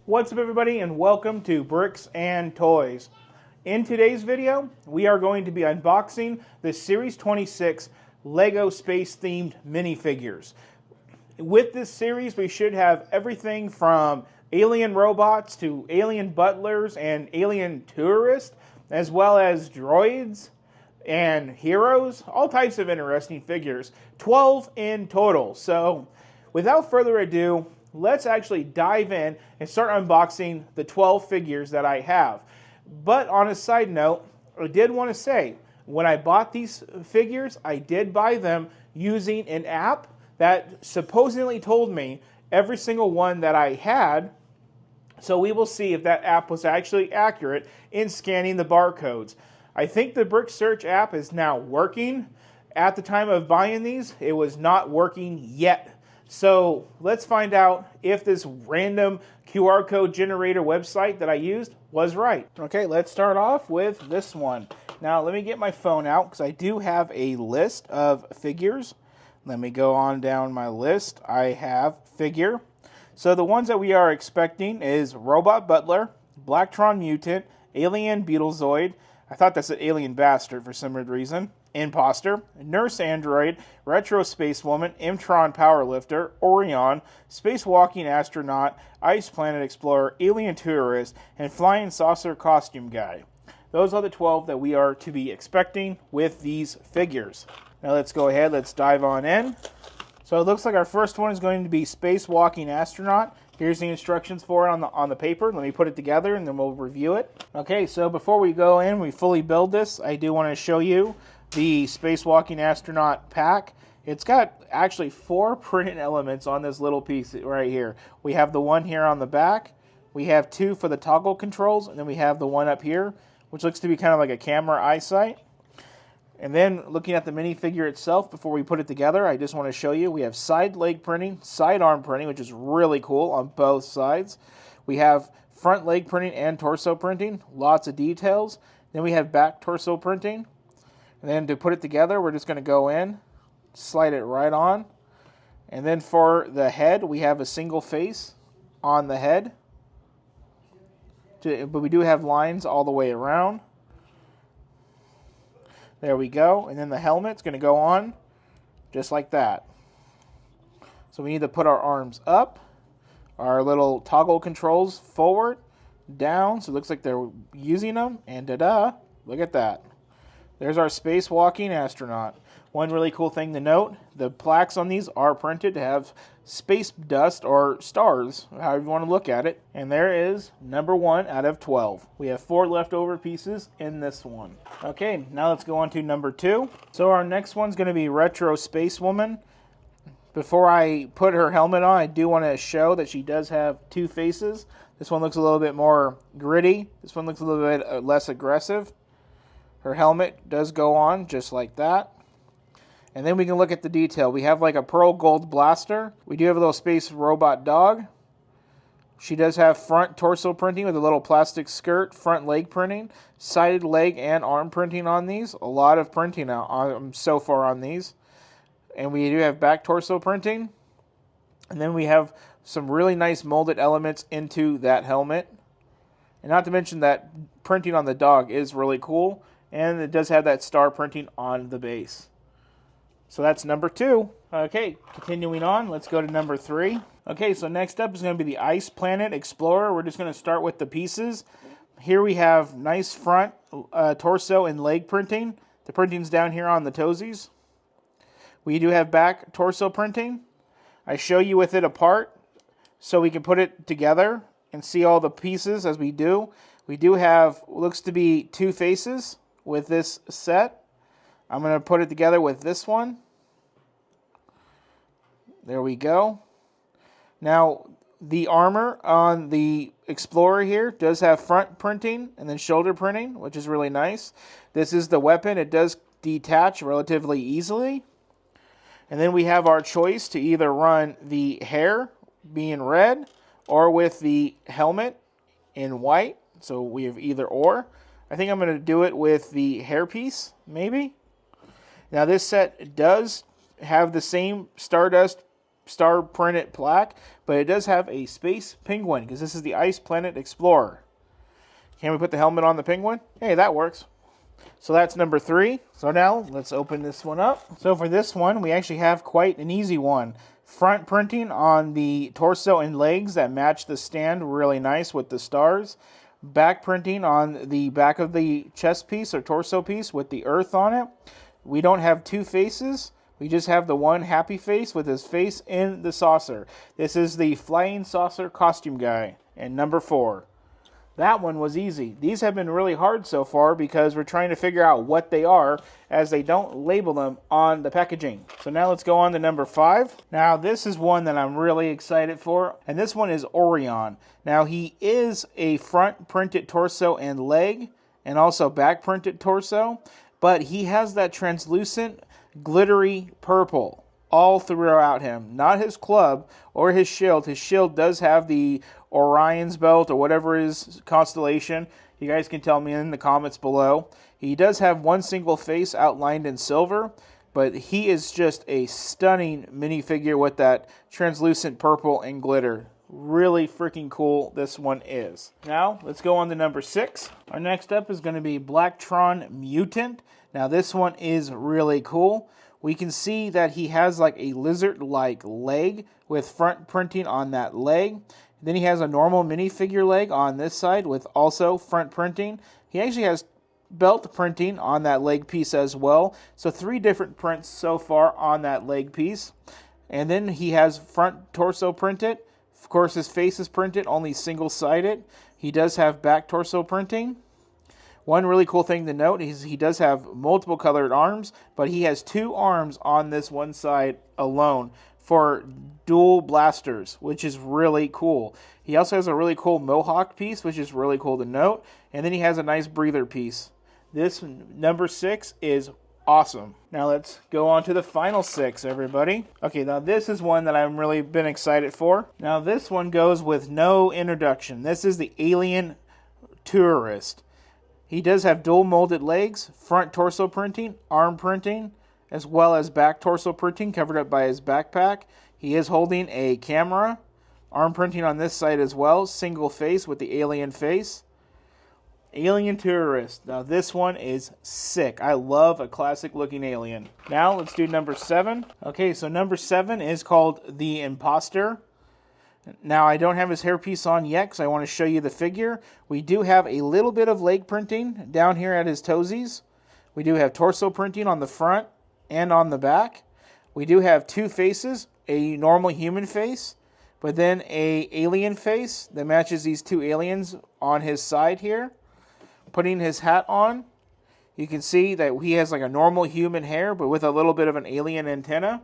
What's up everybody and welcome to Bricks and Toys. In today's video, we are going to be unboxing the Series 26 LEGO space themed minifigures. With this series, we should have everything from alien robots to alien butlers and alien tourists, as well as droids and heroes, all types of interesting figures, 12 in total. So without further ado, let's actually dive in and start unboxing the 12 figures that I have. But on a side note, I did want to say, when I bought these figures, I did buy them using an app that supposedly told me every single one that I had. So we will see if that app was actually accurate in scanning the barcodes. I think the Brick Search app is now working. At the time of buying these, it was not working yet. So let's find out if this random QR code generator website that I used was right. Okay, let's start off with this one. Now let me get my phone out because I do have a list of figures. Let me go on down my list. I have figure. So the ones that we are expecting is Robot Butler, Blacktron Mutant, Alien Beetlezoid. I thought that's an Alien Bastard for some weird reason. Imposter, Nurse Android, Retro Space Woman, Imtron Powerlifter, Orion, Spacewalking Astronaut, Ice Planet Explorer, Alien Tourist, and Flying Saucer Costume Guy. Those are the 12 that we are to be expecting with these figures. Now let's go ahead, let's dive on in. So it looks like our first one is going to be Spacewalking Astronaut. Here's the instructions for it on the paper. Let me put it together and then we'll review it. Okay, so before we go in, we fully build this, I do want to show you the Spacewalking Astronaut pack. It's got actually 4 printed elements on this little piece right here. We have the one here on the back, we have 2 for the toggle controls, and then we have the one up here, which looks to be kind of like a camera eyesight. And then looking at the minifigure itself, before we put it together, I just want to show you, we have side leg printing, side arm printing, which is really cool on both sides. We have front leg printing and torso printing, lots of details. Then we have back torso printing. And then to put it together, we're just going to go in, slide it right on. And then for the head, we have a single face on the head. But we do have lines all the way around. There we go. And then the helmet's going to go on just like that. So we need to put our arms up, our little toggle controls forward, down. So it looks like they're using them. And ta-da, look at that. There's our spacewalking astronaut. One really cool thing to note, the plaques on these are printed to have space dust or stars, however you want to look at it. And there is number 1 out of 12. We have 4 leftover pieces in this one. Okay, now let's go on to number 2. So our next one's going to be Retro Space Woman. Before I put her helmet on, I do want to show that she does have 2 faces. This one looks a little bit more gritty. This one looks a little bit less aggressive. Her helmet does go on just like that. And then we can look at the detail. We have like a pearl gold blaster. We do have a little space robot dog. She does have front torso printing with a little plastic skirt, front leg printing, sided leg and arm printing on these. A lot of printing so far on these. And we do have back torso printing. And then we have some really nice molded elements into that helmet. And not to mention that printing on the dog is really cool. And it does have that star printing on the base. So that's number 2. Okay, continuing on, let's go to number 3. Okay, so next up is going to be the Ice Planet Explorer. We're just going to start with the pieces. Here we have nice front, torso, and leg printing. The printing's down here on the toesies. We do have back torso printing. I show you with it apart so we can put it together and see all the pieces as we do. We do have, looks to be 2 faces with this set. I'm going to put it together with this one. There we go. Now, the armor on the Explorer here does have front printing and then shoulder printing, which is really nice. This is the weapon. It does detach relatively easily. And then we have our choice to either run the hair being red or with the helmet in white. So we have either or. I think I'm going to do it with the hairpiece, maybe. Now this set does have the same Stardust star printed plaque, but it does have a space penguin because this is the Ice Planet Explorer. Can we put the helmet on the penguin? Hey, that works. So that's number 3. So now let's open this one up. So for this one, we actually have quite an easy one. Front printing on the torso and legs that match the stand really nice with the stars. Back printing on the back of the chest piece or torso piece with the earth on it. We don't have 2 faces. We just have the one happy face with his face in the saucer. This is the flying saucer costume guy. And number 4. That one was easy. These have been really hard so far because we're trying to figure out what they are as they don't label them on the packaging. So now let's go on to number 5. Now this is one that I'm really excited for, and this one is Orion. Now he is a front printed torso and leg, and also back printed torso, but he has that translucent glittery purple all throughout him. Not his club or his shield. His shield does have the Orion's belt or whatever his constellation. You guys can tell me in the comments below. He does have one single face outlined in silver, but he is just a stunning minifigure with that translucent purple and glitter. Really freaking cool this one is. Now let's go on to number 6. Our next up is going to be Blacktron Mutant. Now this one is really cool. We can see that he has like a lizard-like leg with front printing on that leg. Then he has a normal minifigure leg on this side with also front printing. He actually has belt printing on that leg piece as well. So 3 different prints so far on that leg piece. And then he has front torso printed. Of course, his face is printed, only single-sided. He does have back torso printing. One really cool thing to note is he does have multiple colored arms, but he has 2 arms on this one side alone for dual blasters, which is really cool. He also has a really cool mohawk piece, which is really cool to note, and then he has a nice breather piece. This number 6 is awesome. Now let's go on to the final 6, everybody. Okay, now this is one that I've really been excited for. Now this one goes with no introduction. This is the Alien Tourist. He does have dual molded legs, front torso printing, arm printing, as well as back torso printing covered up by his backpack. He is holding a camera, arm printing on this side as well, single face with the alien face. Alien Tourist. Now this one is sick. I love a classic looking alien. Now let's do number 7. Okay, so number 7 is called The Imposter. Now I don't have his hairpiece on yet because I want to show you the figure. We do have a little bit of leg printing down here at his toesies. We do have torso printing on the front and on the back. We do have 2 faces, a normal human face, but then a alien face that matches these 2 aliens on his side here. Putting his hat on, you can see that he has like a normal human hair, but with a little bit of an alien antenna.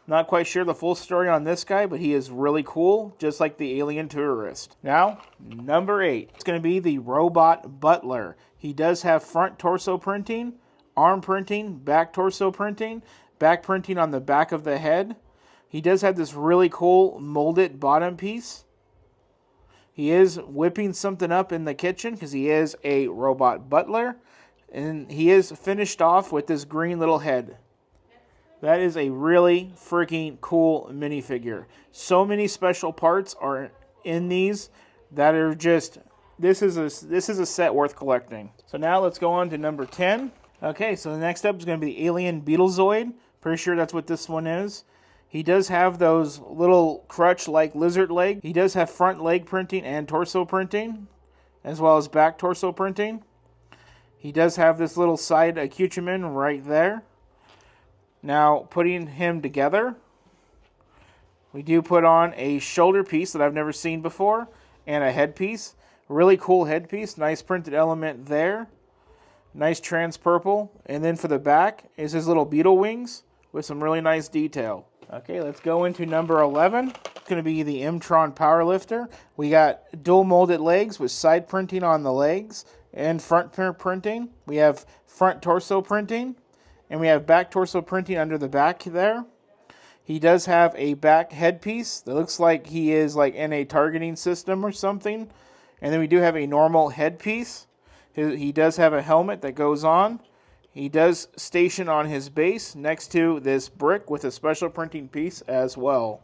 Not quite sure the full story on this guy, but he is really cool, just like the Alien Tourist. Now, number 8. It's going to be the Robot Butler. He does have front torso printing, arm printing, back torso printing, back printing on the back of the head. He does have this really cool molded bottom piece. He is whipping something up in the kitchen because he is a robot butler. And he is finished off with this green little head. That is a really freaking cool minifigure. So many special parts are in these that are just, this is a set worth collecting. So now let's go on to number 10. Okay, so the next up is going to be the Alien Beetlezoid. Pretty sure that's what this one is. He does have those little crutch-like lizard legs. He does have front leg printing and torso printing, as well as back torso printing. He does have this little side accoutrement right there. Now, putting him together, we do put on a shoulder piece that I've never seen before, and a headpiece. Really cool headpiece, nice printed element there. Nice trans purple. And then for the back is his little beetle wings with some really nice detail. Okay, let's go into number 11. It's going to be the M-Tron Powerlifter. We got dual molded legs with side printing on the legs and front printing. We have front torso printing. And we have back torso printing under the back there. He does have a back headpiece that looks like he is like in a targeting system or something. And then we do have a normal headpiece. He does have a helmet that goes on. He does station on his base next to this brick with a special printing piece as well.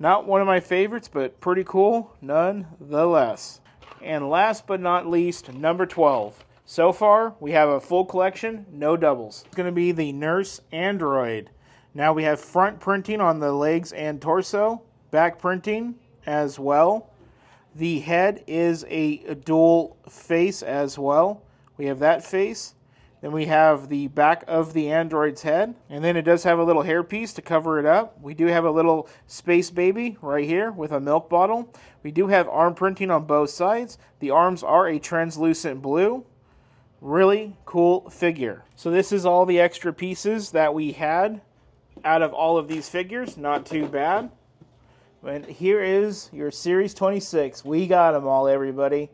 Not one of my favorites, but pretty cool nonetheless. And last but not least, number 12. So far, we have a full collection, no doubles. It's going to be the Nurse Android. Now we have front printing on the legs and torso, back printing as well. The head is a dual face as well. We have that face. Then we have the back of the android's head. And then it does have a little hairpiece to cover it up. We do have a little space baby right here with a milk bottle. We do have arm printing on both sides. The arms are a translucent blue. Really cool figure. So this is all the extra pieces that we had out of all of these figures. Not too bad. And here is your Series 26. We got them all, everybody.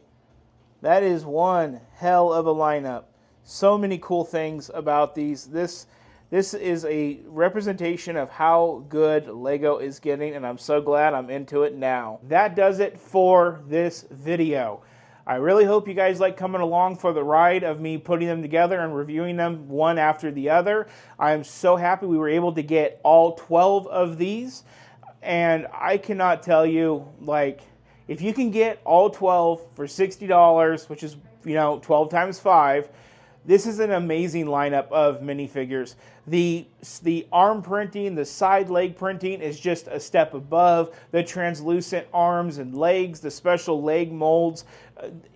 That is one hell of a lineup. So many cool things about these. This is a representation of how good LEGO is getting, and I'm so glad I'm into it now. That does it for this video. I really hope you guys like coming along for the ride of me putting them together and reviewing them one after the other. I'm so happy we were able to get all 12 of these, and I cannot tell you, like, if you can get all 12 for $60, which is, 12 times 5, this is an amazing lineup of minifigures. The arm printing, the side leg printing is just a step above. The translucent arms and legs, the special leg molds.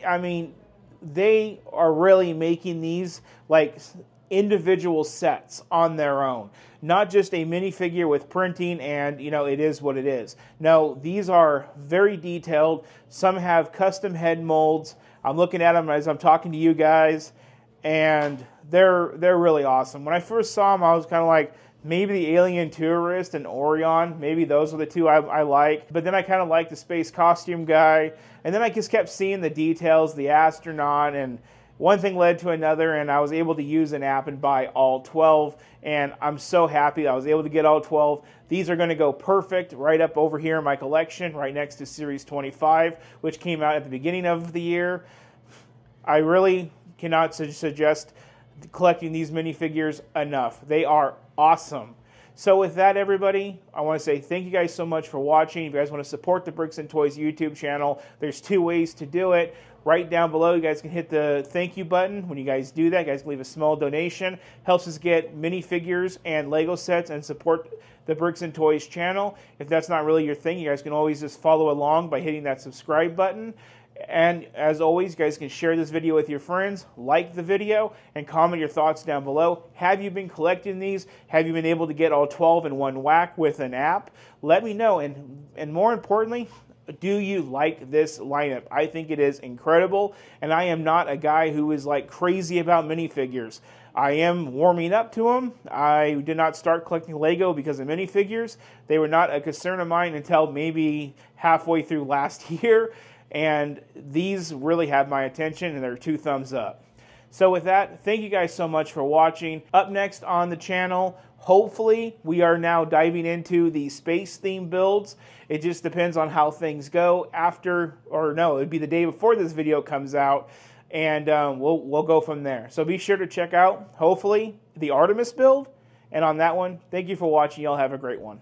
I mean, they are really making these like individual sets on their own. Not just a minifigure with printing and, it is what it is. No, these are very detailed. Some have custom head molds. I'm looking at them as I'm talking to you guys, and they're really awesome. When I first saw them, I was kind of like, maybe the Alien Tourist and Orion, maybe those are the two I like. But then I kind of liked the space costume guy, and then I just kept seeing the details, the astronaut, and one thing led to another, and I was able to use an app and buy all 12, and I'm so happy I was able to get all 12. These are going to go perfect right up over here in my collection, right next to Series 25, which came out at the beginning of the year. I really cannot suggest collecting these minifigures enough. They are awesome. So with that, everybody, I want to say thank you guys so much for watching. If you guys want to support the Bricks and Toys YouTube channel, there's 2 ways to do it. Right down below, you guys can hit the thank you button. When you guys do that, you guys can leave a small donation. Helps us get minifigures and Lego sets and support the Bricks and Toys channel. If that's not really your thing, you guys can always just follow along by hitting that subscribe button. And as always, you guys can share this video with your friends, like the video, and comment your thoughts down below. Have you been collecting these? Have you been able to get all 12 in one whack with an app? Let me know. And more importantly, do you like this lineup? I think it is incredible, and I am not a guy who is like crazy about minifigures. I am warming up to them. I did not start collecting Lego because of minifigures. They were not a concern of mine until maybe halfway through last year. And these really have my attention, and they're 2 thumbs up. So with that, thank you guys so much for watching. Up next on the channel, hopefully, we are now diving into the space theme builds. It just depends on how things go after, or no, it would be the day before this video comes out, and we'll go from there. So be sure to check out, hopefully, the Artemis build. And on that one, thank you for watching. Y'all have a great one.